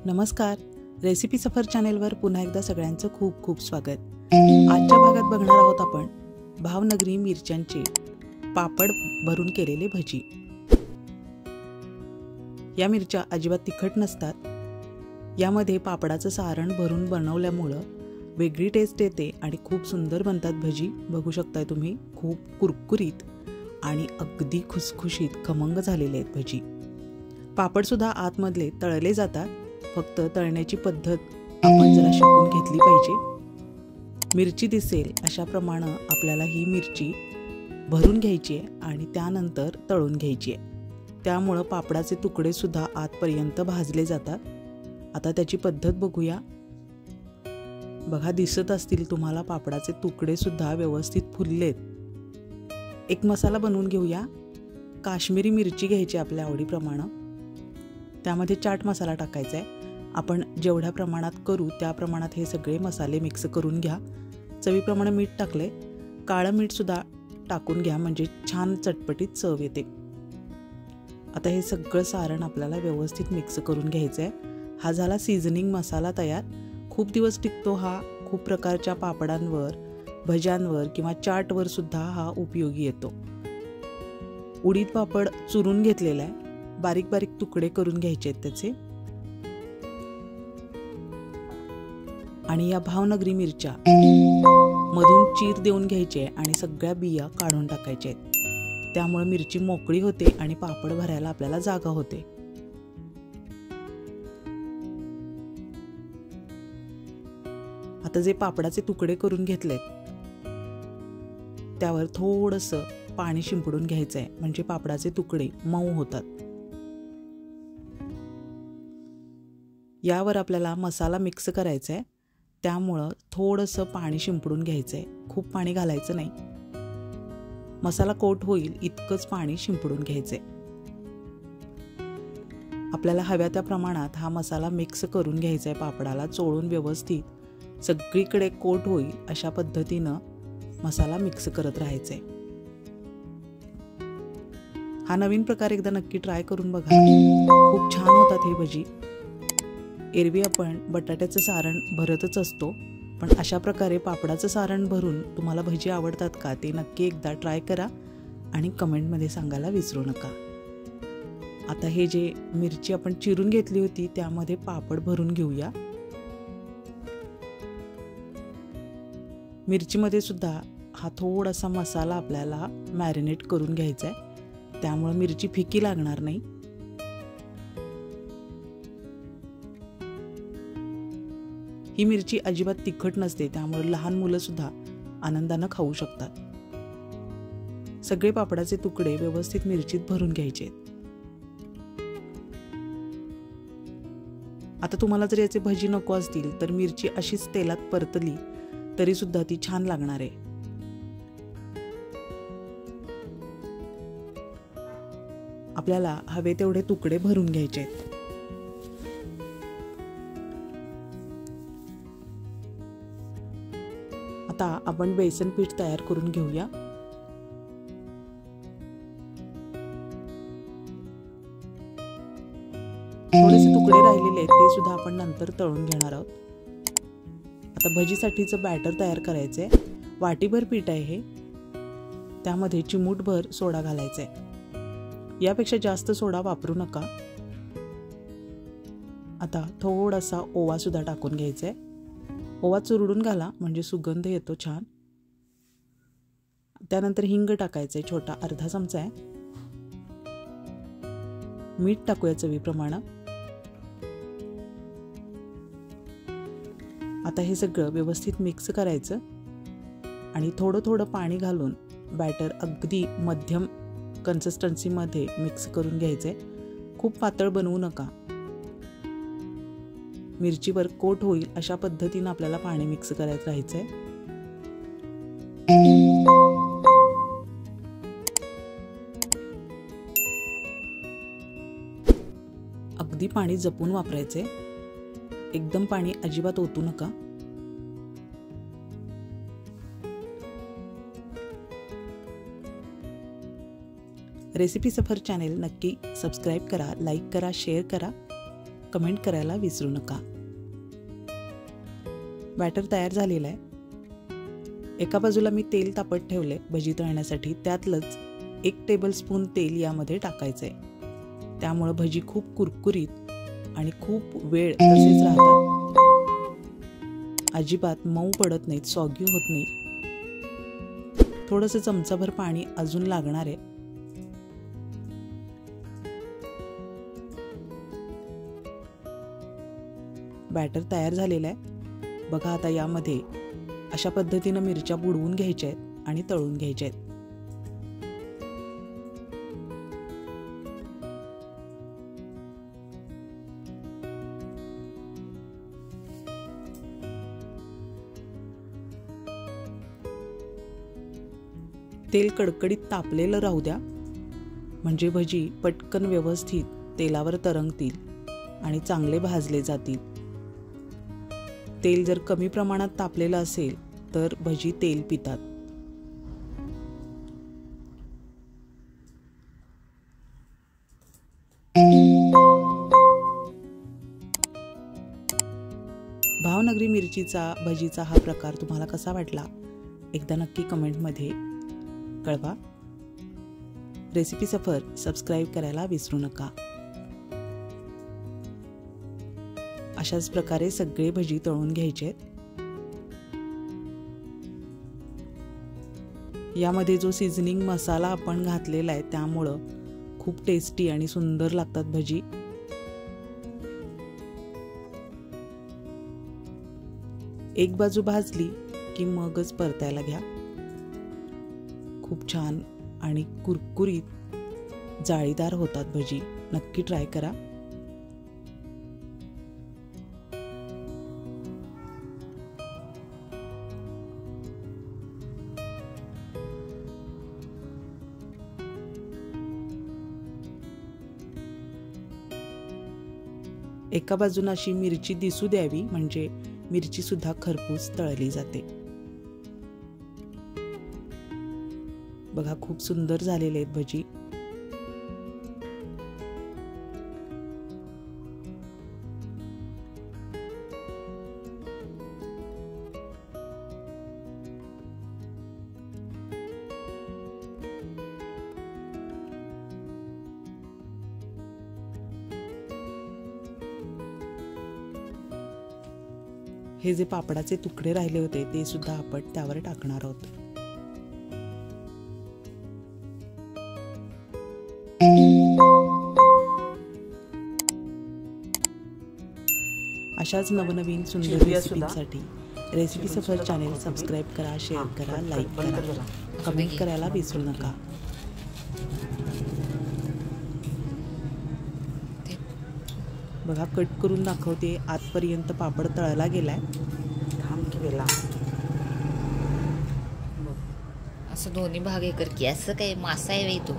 नमस्कार, रेसिपी सफर चॅनेलवर पुन्हा एकदा सगळ्यांचं खूप खूप स्वागत। आजच्या भागात बघणार आहोत आपण भावनगरी मिरच्यांचे पापड भरून केलेले भजी। या मिरच्या अजिबात तिखट नसतात। यामध्ये पापडाचं सारण भरून बनवल्यामुळे वेगळी टेस्ट येते आणि खूप सुंदर बनतात भजी। बघू शकताय तुम्ही, खूप कुरकुरीत आणि अगदी खुसखुशीत खमंग झालेले आहेत भजी। पापड सुद्धा आतमधले तळले जातात, फक्त तळण्याची पद्धत आपण जरा शिकून घेतली पाहिजे। मिरची दिसेल अशा प्रमाणे आपल्याला ही मिरची भरून घ्यायची आहे आणि त्यानंतर तळून घ्यायची आहे। त्यामुळे पापडाचे तुकडे सुद्धा आतपर्यंत भाजले जातात। आता त्याची पद्धत बघूया। बघा, दिसत असतील तुम्हाला पापडाचे तुकडे सुद्धा व्यवस्थित फुललेत। एक मसाला बनवून घेऊया। काश्मीरी मिरची घ्यायची आपल्या आवडीप्रमाणे, त्यामध्ये चाट मसाला टाकायचा आहे। आपण जेवढ्या प्रमाणात करू त्या प्रमाणात हे सगळे मसाले मिक्स करून घ्या। चवीप्रमाणे मीठ टाकले, काळं मीठ सुद्धा टाकून घ्या, म्हणजे छान चटपटीत चव येते। आता हे सगळं सारण आपल्याला व्यवस्थित मिक्स करून घ्यायचं आहे। हा झाला सीझनिंग मसाला तयार। खूप दिवस टिकतो हा। खूप प्रकारच्या पापडांवर, भज्यांवर किंवा चाटवर सुद्धा हा उपयोगी येतो। उडीद पापड चुरून घेतलेला आहे, बारीक बारीक तुकडे करून घ्यायचे आहेत त्याचे। आणि या भावनगरी मिरच्या मधून चीर देऊन घ्यायचे आणि सगळ्या बिया काढून टाकायच्या आहेत। त्यामुळे मिरची मोकळी होते आणि पापड भरायला आपल्याला जागा होते। आता जे पापडाचे तुकडे करून घेतलेत त्यावर थोडंसं पाणी शिंपडून घ्यायचं आहे, म्हणजे पापडाचे तुकडे मऊ होतात। यावर आपल्याला मसाला मिक्स करायचा आहे, त्यामुळे थोडंसं पाणी शिंपडून घ्यायचं आहे। खूप पाणी घालायचं नाही, मसाला कोट होईल इतकंच पाणी शिंपडून घ्यायचं आहे। आपल्याला हव्या त्या प्रमाणात हा मसाला मिक्स करून घ्यायचा आहे। पापडाला चोळून व्यवस्थित सगळीकडे कोट होईल अशा पद्धतीनं मसाला मिक्स करत राहायचा आहे। हा नवीन प्रकार एकदा नक्की ट्राय करून बघा, खूप छान होतात हे भजी। एरवी आपण बटाट्याचं सारण भरतच असतो, पण अशा प्रकारे पापडाचं सारण भरून तुम्हाला भजी आवडतात का ते नक्की एकदा ट्राय करा आणि कमेंटमध्ये सांगायला विसरू नका। आता हे जे मिरची आपण चिरून घेतली होती त्यामध्ये पापड भरून घेऊया। मिरचीमध्ये सुद्धा हा थोडासा मसाला आपल्याला मॅरिनेट करून घ्यायचा आहे, त्यामुळे मिरची फिकी लागणार नाही। ही मिरची अजिबात तिखट नसते, त्यामुळे लहान मुलं सुद्धा आनंदाने खाऊ शकतात। सगळे पापडाचे तुकडे व्यवस्थित मिरचीत भरून घ्यायचे। आता तुम्हाला जर याचे भजी नको असतील तर मिरची अशीच तेलात परतली तरी सुद्धा ती छान लागणार आहे। आपल्याला हवे तेवढे तुकडे भरून घ्यायचे आहेत। आता आपण बेसन पीठ तयार करून घेऊया। थोडेसे तुकडे राहिलेले आहेत ते सुद्धा आपण नंतर तळून घेणार आहोत। आता भजीसाठीचं बॅटर तयार करायचंय। वाटीभर पीठ आहे हे, त्यामध्ये चिमूटभर सोडा घालायचा आहे। यापेक्षा जास्त सोडा वापरू नका। आता थोडासा ओवा सुद्धा टाकून घ्यायचा आहे। ओवा चुरडून घाला, म्हणजे सुगंध येतो छान। त्यानंतर हिंग टाकायचंय, छोटा अर्धा चमचा आहे। मीठ टाकूया चवीप्रमाणे। आता हे सगळं व्यवस्थित मिक्स करायचं आणि थोडं थोडं पाणी घालून बॅटर अगदी मध्यम कन्सिस्टन्सीमध्ये मिक्स करून घ्यायचंय। खूप पातळ बनवू नका, मिरचीवर कोट होईल अशा पद्धतीने आपल्याला पाणी मिक्स करायचं राहायचंय। अगदी पाणी जपून वापरायचंय, एकदम पाणी अजिबात ओतू नका। रेसिपी सफर चॅनेल नक्की सबस्क्राईब करा, लाईक करा, शेअर करा, कमेंट करायला विसरू नका। बॅटर तयार झालेलं आहे। एका बाजूला मी तेल तापत ठेवले भजी तळण्यासाठी, त्यातलंच 1 टेबलस्पून तेल यामध्ये टाकायचंय। त्यामुळे भजी खूप कुरकुरीत आणि खूप वेळ तसेच राहतात, अजिबात मऊ पडत नाहीत, सॉगी होत नाही। थोडंसं चमचाभर पाणी अजून लागणार आहे। बॅटर तयार झालेलं आहे बघा। आता यामध्ये अशा पद्धतीने मिरच्या बुडवून घ्यायच्या आहेत आणि तळून घ्यायच्या आहेत। तेल कडकडीत तापलेलं राहू द्या, म्हणजे भजी पटकन व्यवस्थित तेलावर तरंगतील आणि चांगले भाजले जातील। तेल जर कमी प्रमाणात तापलेलं असेल तर भजी तेल पितात। भावनगरी मिरचीचा भजीचा हा प्रकार तुम्हाला कसा वाटला एकदा नक्की कमेंटमध्ये कळवा। रेसिपी सफर सबस्क्राईब करायला विसरू नका। अशाच प्रकारे सगळे भजी तळून घ्यायचे। यामध्ये जो सीझनिंग मसाला आपण घातलेला आहे त्यामुळं खूप टेस्टी आणि सुंदर लागतात भजी। एक बाजू भाजली की मगच परतायला घ्या। खूप छान आणि कुरकुरीत जाळीदार होतात भजी, नक्की ट्राय करा। एका बाजूने अशी मिरची दिसू द्यावी, म्हणजे मिरची सुद्धा खरपूस तळली जाते। बघा खूप सुंदर झालेले आहेत भजी। हे जे पापडाचे तुकडे राहिले होते ते सुद्धा आपण त्यावर टाकणार आहोत। अशाच नवनवीन सुंदर रेसिपीसाठी रेसिपी सफर चॅनेल सबस्क्राईब करा, शेअर करा, लाईक करा, कमेंट करायला विसरू नका। बघा कट करून दाखवते, आतपर्यंत पापड तळला गेलाय। असं दोन्ही भाग हे कर की, असं काय मासा आहे तो।